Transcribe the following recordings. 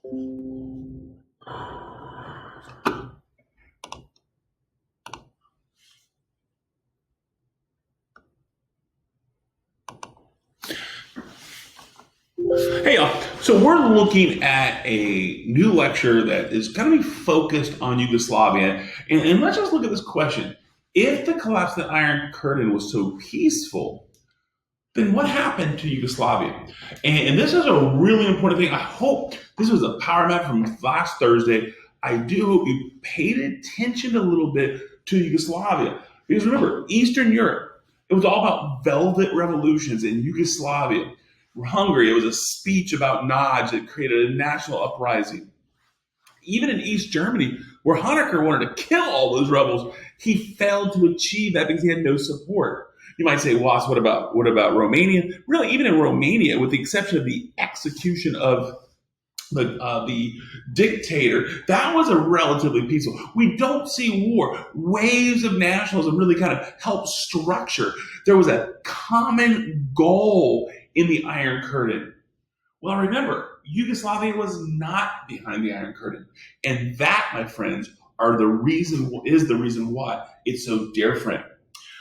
Hey, y'all. So we're looking at a new lecture that is going to be focused on Yugoslavia. And let's just look at this question. If the collapse of the Iron Curtain was so peaceful, then what happened to Yugoslavia? And this is a really important thing. I hope this was a power map from last Thursday. I do hope you paid attention a little bit to Yugoslavia. Because remember, Eastern Europe, it was all about velvet revolutions in Yugoslavia. Hungary, it was a speech about Naj that created a national uprising. Even in East Germany, where Honecker wanted to kill all those rebels, he failed to achieve that because he had no support. You might say, "Wass, what about Romania?" Really, even in Romania, with the exception of the execution of the dictator, that was a relatively peaceful. We don't see war. Waves of nationalism really kind of help structure. There was a common goal in the Iron Curtain. Well, remember, Yugoslavia was not behind the Iron Curtain, and that, my friends, is the reason why it's so different.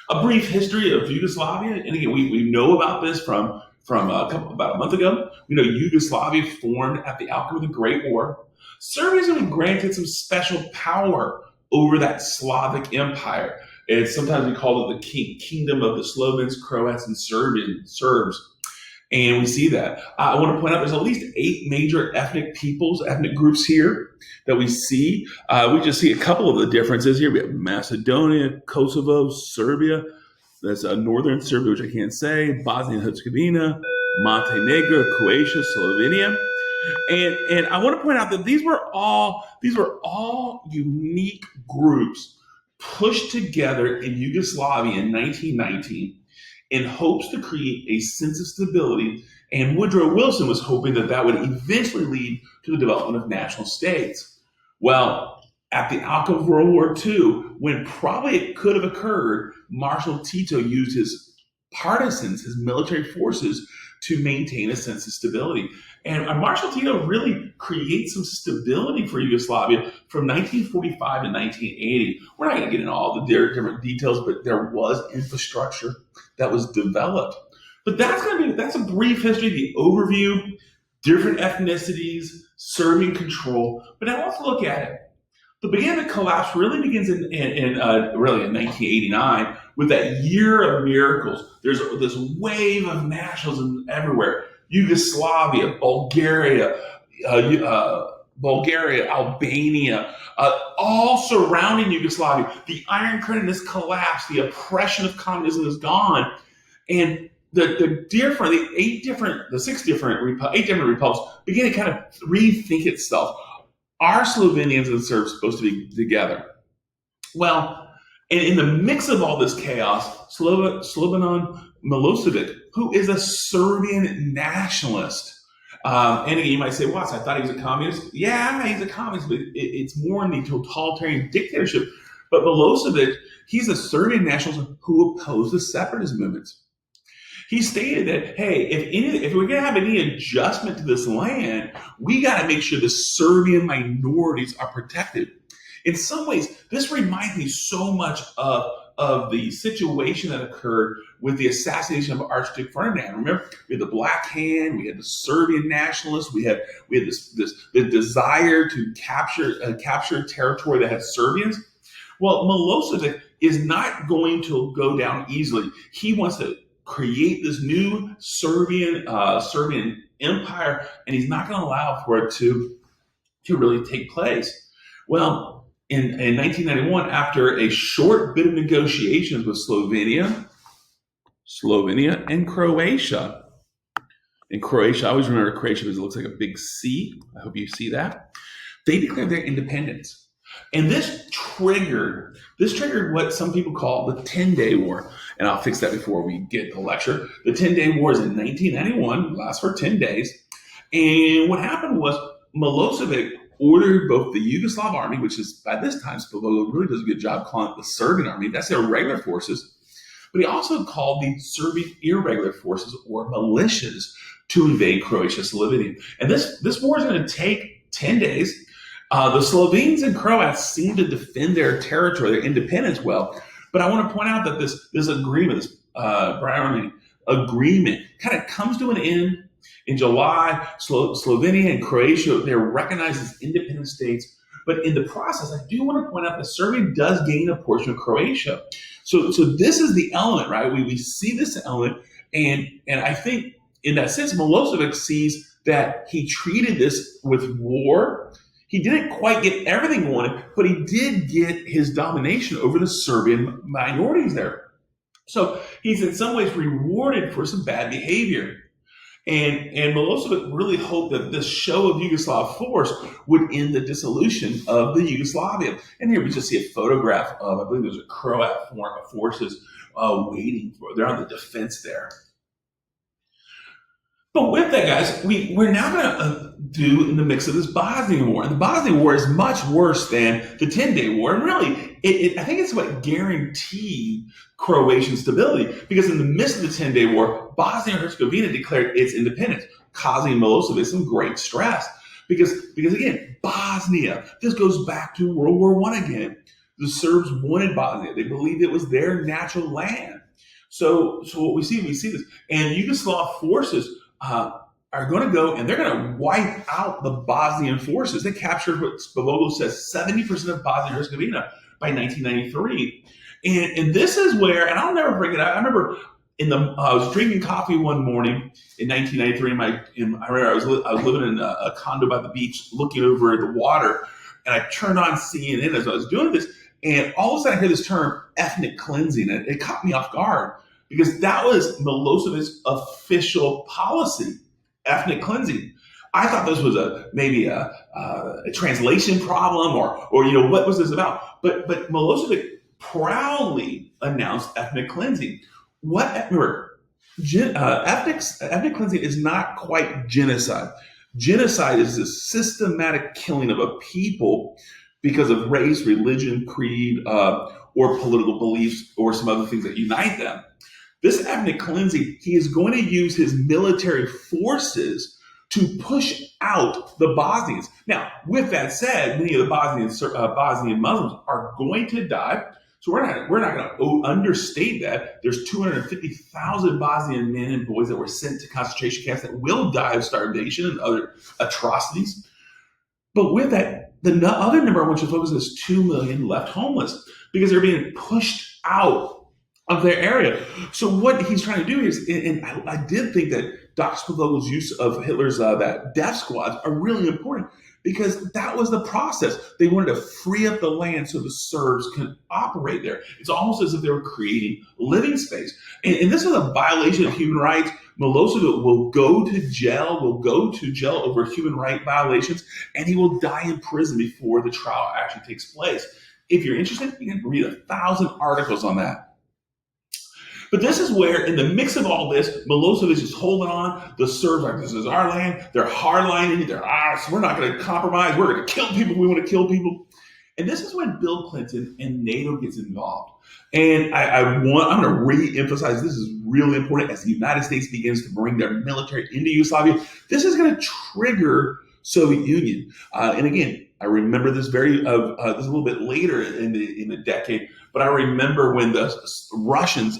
A brief history of Yugoslavia, and again, we know about this from about a month ago. We know Yugoslavia formed at the outcome of the Great War. Serbia's been granted some special power over that Slavic empire. And sometimes we call it the kingdom of the Slovens, Croats, and Serbs. And we see that. I want to point out there's at least 8 major ethnic groups here that we see. We just see a couple of the differences here. We have Macedonia, Kosovo, Serbia. That's northern Serbia, which I can't say. Bosnia and Herzegovina, Montenegro, Croatia, Slovenia. And I want to point out that these were all unique groups pushed together in Yugoslavia in 1919 in hopes to create a sense of stability. And Woodrow Wilson was hoping that that would eventually lead to the development of national states. Well, at the outcome of World War II, when probably it could have occurred, Marshal Tito used his partisans, his military forces, to maintain a sense of stability. And Marshal Tito really creates some stability for Yugoslavia from 1945 to 1980. We're not going to get into all the different details, but there was infrastructure that was developed. But that's a brief history, the overview, different ethnicities, Serbian control. But now let's look at it. The beginning of the collapse really begins in 1989 with that year of miracles. There's this wave of nationalism everywhere. Yugoslavia, Bulgaria, Albania, all surrounding Yugoslavia. The Iron Curtain has collapsed. The oppression of communism is gone, and the 8 different republics begin to kind of rethink itself. Are Slovenians and Serbs supposed to be together? Well, and in the mix of all this chaos, Slobodan Milosevic, who is a Serbian nationalist, and again, you might say, "What? I thought he was a communist." Yeah, he's a communist, but it's more in the totalitarian dictatorship. But Milosevic, he's a Serbian nationalist who opposed the separatist movements. He stated that, hey, if we're going to have any adjustment to this land, we got to make sure the Serbian minorities are protected. In some ways, this reminds me so much of the situation that occurred with the assassination of Archduke Ferdinand. Remember, we had the Black Hand, we had the Serbian nationalists, we had the desire to capture territory that had Serbians. Well, Milosevic is not going to go down easily. He wants to create this new Serbian empire, and he's not going to allow for it to really take place. Well, in 1991, after a short bit of negotiations with Slovenia and Croatia. In Croatia, I always remember Croatia because it looks like a big C. I hope you see that. They declared their independence. And this triggered what some people call the 10-Day War. And I'll fix that before we get the lecture. The 10-Day War is in 1991, lasts for 10 days. And what happened was Milosevic ordered both the Yugoslav army, which is by this time, Slobodan really does a good job calling it the Serbian army. That's their regular forces. But he also called the Serbian irregular forces or militias to invade Croatia, Slovenia. And this war is going to take 10 days. The Slovenes and Croats seem to defend their territory, their independence well. But I want to point out that this agreement, this Browning agreement, kind of comes to an end in July. Slovenia and Croatia, they're recognized as independent states. But in the process, I do want to point out that Serbia does gain a portion of Croatia. So this is the element, right? We see this element, and I think in that sense, Milosevic sees that he treated this with war. He didn't quite get everything he wanted, but he did get his domination over the Serbian minorities there. So he's in some ways rewarded for some bad behavior. And Milosevic really hoped that this show of Yugoslav force would end the dissolution of the Yugoslavia. And here we just see a photograph of, I believe it was a Croat forces waiting for, they're on the defense there. But with that, guys, we're now going to do in the mix of this Bosnian War. And the Bosnian War is much worse than the 10-day war. And really, I think it's what guaranteed Croatian stability. Because in the midst of the 10-day war, Bosnia and Herzegovina declared its independence, causing Milosevic some great stress. Because again, Bosnia, this goes back to World War I again. The Serbs wanted Bosnia. They believed it was their natural land. So what we see this. And Yugoslav forces are going to go and they're going to wipe out the Bosnian forces. They captured what Spavoglu says 70% of Bosnia and Herzegovina by 1993. And this is where, and I'll never forget, I remember I was drinking coffee one morning in 1993. I remember I was living in a condo by the beach looking over the water, and I turned on CNN as I was doing this, and all of a sudden I hear this term ethnic cleansing, and it caught me off guard. Because that was Milosevic's official policy, ethnic cleansing. I thought this was maybe a translation problem, or what was this about? But Milosevic proudly announced ethnic cleansing. Remember, ethnic cleansing is not quite genocide. Genocide is the systematic killing of a people because of race, religion, creed, or political beliefs, or some other things that unite them. This ethnic cleansing, he is going to use his military forces to push out the Bosnians. Now, with that said, many of the Bosnian Muslims are going to die. So we're not going to understate that. There's 250,000 Bosnian men and boys that were sent to concentration camps that will die of starvation and other atrocities. But with that, the other number I want you to focus on is 2 million left homeless because they're being pushed out of their area. So what he's trying to do is, and I did think that Dr. Spavoglu's use of Hitler's that death squads are really important because that was the process. They wanted to free up the land so the Serbs can operate there. It's almost as if they were creating living space. And this is a violation of human rights. Milosevic will go to jail over human rights violations, and he will die in prison before the trial actually takes place. If you're interested, you can read 1,000 articles on that. But this is where, in the mix of all this, Milosevic is holding on. The Serbs are, this is our land. They're hardlining. They're ours. We're not going to compromise. We're going to kill people. We want to kill people. And this is when Bill Clinton and NATO gets involved. And I'm going to re-emphasize this is really important as the United States begins to bring their military into Yugoslavia. This is going to trigger Soviet Union. And again, I remember this this a little bit later in the decade, but I remember when the Russians,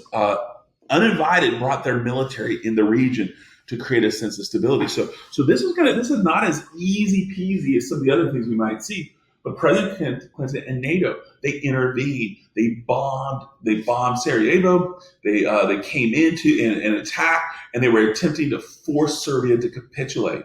uninvited, brought their military in the region to create a sense of stability. So this is not as easy peasy as some of the other things we might see. But President Clinton and NATO, they intervened. They bombed Sarajevo. They came into an attack, and they were attempting to force Serbia to capitulate.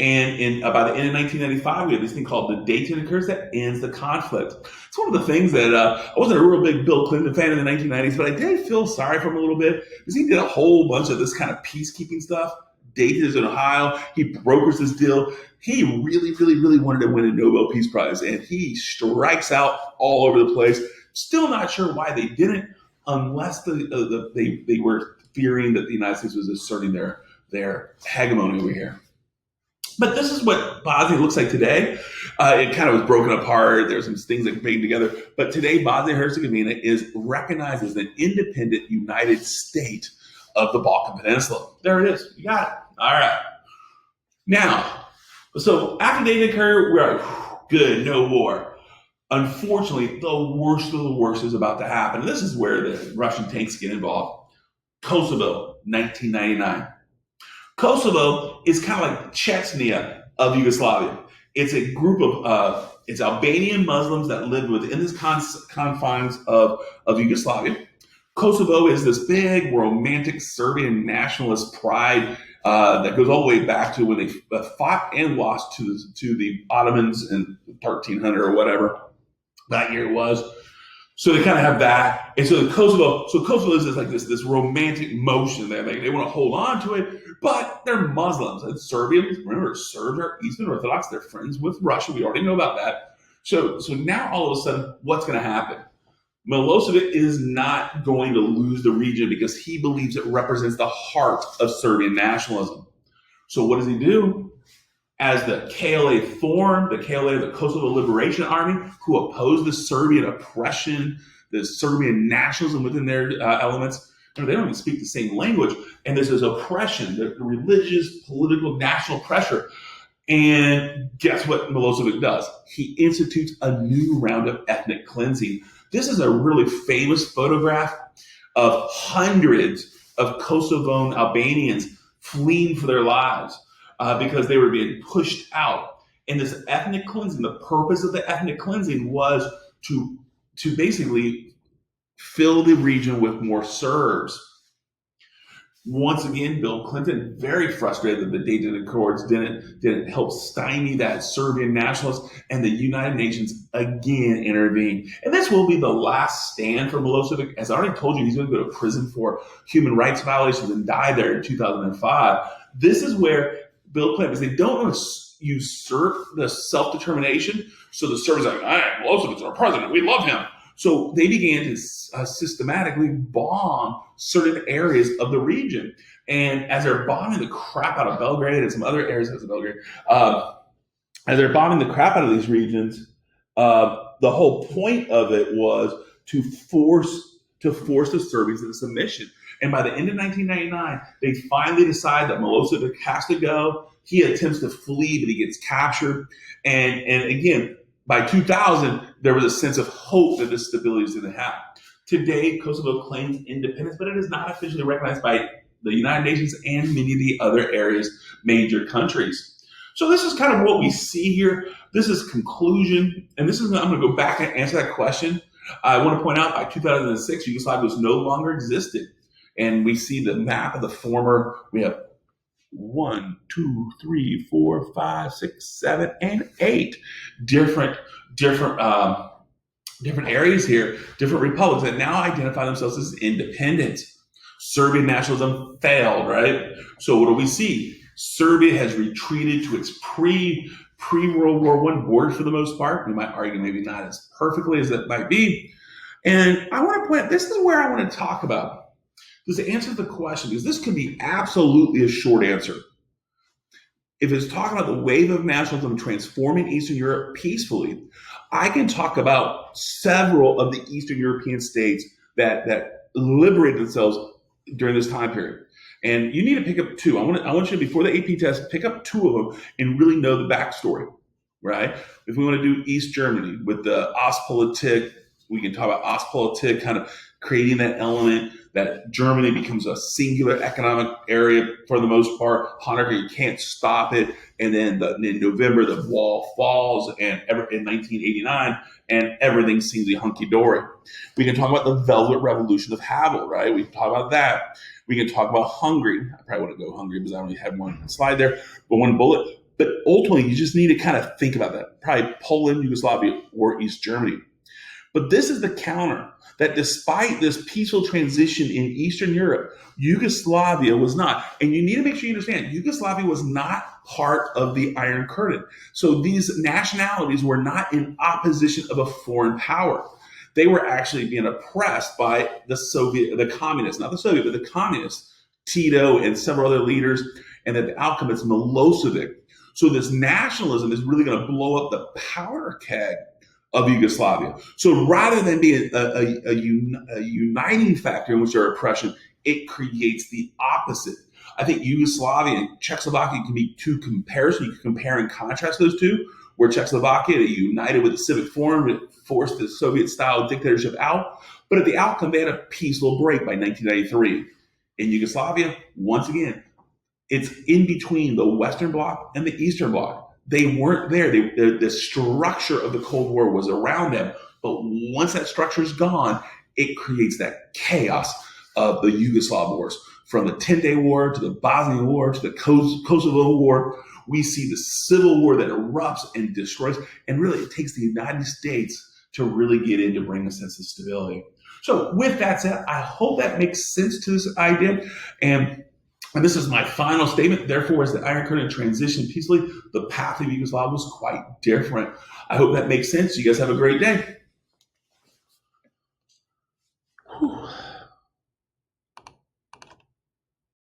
And by the end of 1995, we have this thing called the Dayton Accords that ends the conflict. It's one of the things that I wasn't a real big Bill Clinton fan in the 1990s, but I did feel sorry for him a little bit because he did a whole bunch of this kind of peacekeeping stuff. Dayton is in Ohio. He brokers this deal. He really, really, really wanted to win a Nobel Peace Prize, and he strikes out all over the place. Still not sure why they didn't, unless they were fearing that the United States was asserting their hegemony over here. But this is what Bosnia looks like today. It kind of was broken apart. There's some things that came together. But today, Bosnia and Herzegovina is recognized as an independent united state of the Balkan Peninsula. There it is. You got it. All right. Now, So after they occur, we're like, good, no war. Unfortunately, the worst of the worst is about to happen. This is where the Russian tanks get involved. Kosovo, 1999. Kosovo is kind of like Chechnya of Yugoslavia. It's a group of it's Albanian Muslims that live within the confines of Yugoslavia. Kosovo is this big romantic Serbian nationalist pride that goes all the way back to when they fought and lost to the Ottomans in 1300 or whatever that year was. So they kind of have that, and so Kosovo is this romantic motion there. They want to hold on to it, but they're Muslims and Serbians. Remember, Serbs are Eastern Orthodox. They're friends with Russia. We already know about that. So now all of a sudden, what's going to happen? Milosevic is not going to lose the region because he believes it represents the heart of Serbian nationalism. So what does he do? As the KLA formed, the KLA, the Kosovo Liberation Army, who opposed the Serbian oppression, the Serbian nationalism within their elements. They don't even speak the same language. And this is oppression, the religious, political, national pressure. And guess what Milosevic does? He institutes a new round of ethnic cleansing. This is a really famous photograph of hundreds of Kosovan Albanians fleeing for their lives. Because they were being pushed out. And this ethnic cleansing, the purpose of the ethnic cleansing was to basically fill the region with more Serbs. Once again, Bill Clinton, very frustrated that the Dayton Accords didn't help stymie that Serbian nationalists, and the United Nations again intervened. And this will be the last stand for Milosevic. As I already told you, he's going to go to prison for human rights violations and die there in 2005. This is where Bill Clinton, because they don't want to usurp the self-determination. So the Serbs are like, Milosevic's our president. We love him. So they began to systematically bomb certain areas of the region. And as they're bombing the crap out of Belgrade and some other areas of Belgrade, as they're bombing the crap out of these regions, the whole point of it was to force the Serbians into submission. And by the end of 1999, they finally decide that Milosevic has to go. He attempts to flee, but he gets captured. And again, by 2000, there was a sense of hope that this stability is going to happen. Today, Kosovo claims independence, but it is not officially recognized by the United Nations and many of the other area's major countries. So this is kind of what we see here. This is conclusion. And I'm going to go back and answer that question. I want to point out by 2006, Yugoslavia was no longer existed. And we see the map of the former, we have 1, 2, 3, 4, 5, 6, 7, and 8 different areas here, different republics that now identify themselves as independent. Serbian nationalism failed, right? So what do we see? Serbia has retreated to its pre-World War I borders for the most part. We might argue maybe not as perfectly as it might be. And I want to point, this is where I want to talk about. This answers the question, because this could be absolutely a short answer. If it's talking about the wave of nationalism transforming Eastern Europe peacefully, I can talk about several of the Eastern European states that liberated themselves during this time period. And you need to pick up two. I want you to, before the AP test, pick up two of them and really know the backstory, right? If we want to do East Germany with the Ostpolitik, we can talk about Ostpolitik kind of creating that element that Germany becomes a singular economic area for the most part. Honecker, you can't stop it. And then in November, the wall falls in 1989, and everything seems to be hunky-dory. We can talk about the Velvet Revolution of Havel, right? We can talk about that. We can talk about Hungary. I probably want to go Hungary because I only have one slide there, but one bullet. But ultimately, you just need to kind of think about that. Probably Poland, Yugoslavia, or East Germany. But this is the counter, that despite this peaceful transition in Eastern Europe, Yugoslavia was not. And you need to make sure you understand, Yugoslavia was not part of the Iron Curtain. So these nationalities were not in opposition of a foreign power. They were actually being oppressed by the communists, not the Soviet, but the communists, Tito and several other leaders, and that the outcome is Milosevic. So this nationalism is really going to blow up the powder keg of Yugoslavia. So rather than being a uniting factor in which there are oppression, it creates the opposite. I think Yugoslavia and Czechoslovakia can be two comparisons. You can compare and contrast those two, where Czechoslovakia united with the Civic Forum to force the Soviet-style dictatorship out. But at the outcome, they had a peaceful break by 1993. In Yugoslavia, once again, it's in between the Western Bloc and the Eastern Bloc. They weren't there. The structure of the Cold War was around them. But once that structure is gone, it creates that chaos of the Yugoslav wars. From the 10-Day War to the Bosnian War to the Kosovo War, we see the civil war that erupts and destroys. And really, it takes the United States to really get in to bring a sense of stability. So with that said, I hope that makes sense to this idea. And this is my final statement. Therefore, as the Iron Curtain transitioned peacefully, the path of Yugoslavia was quite different. I hope that makes sense. You guys have a great day.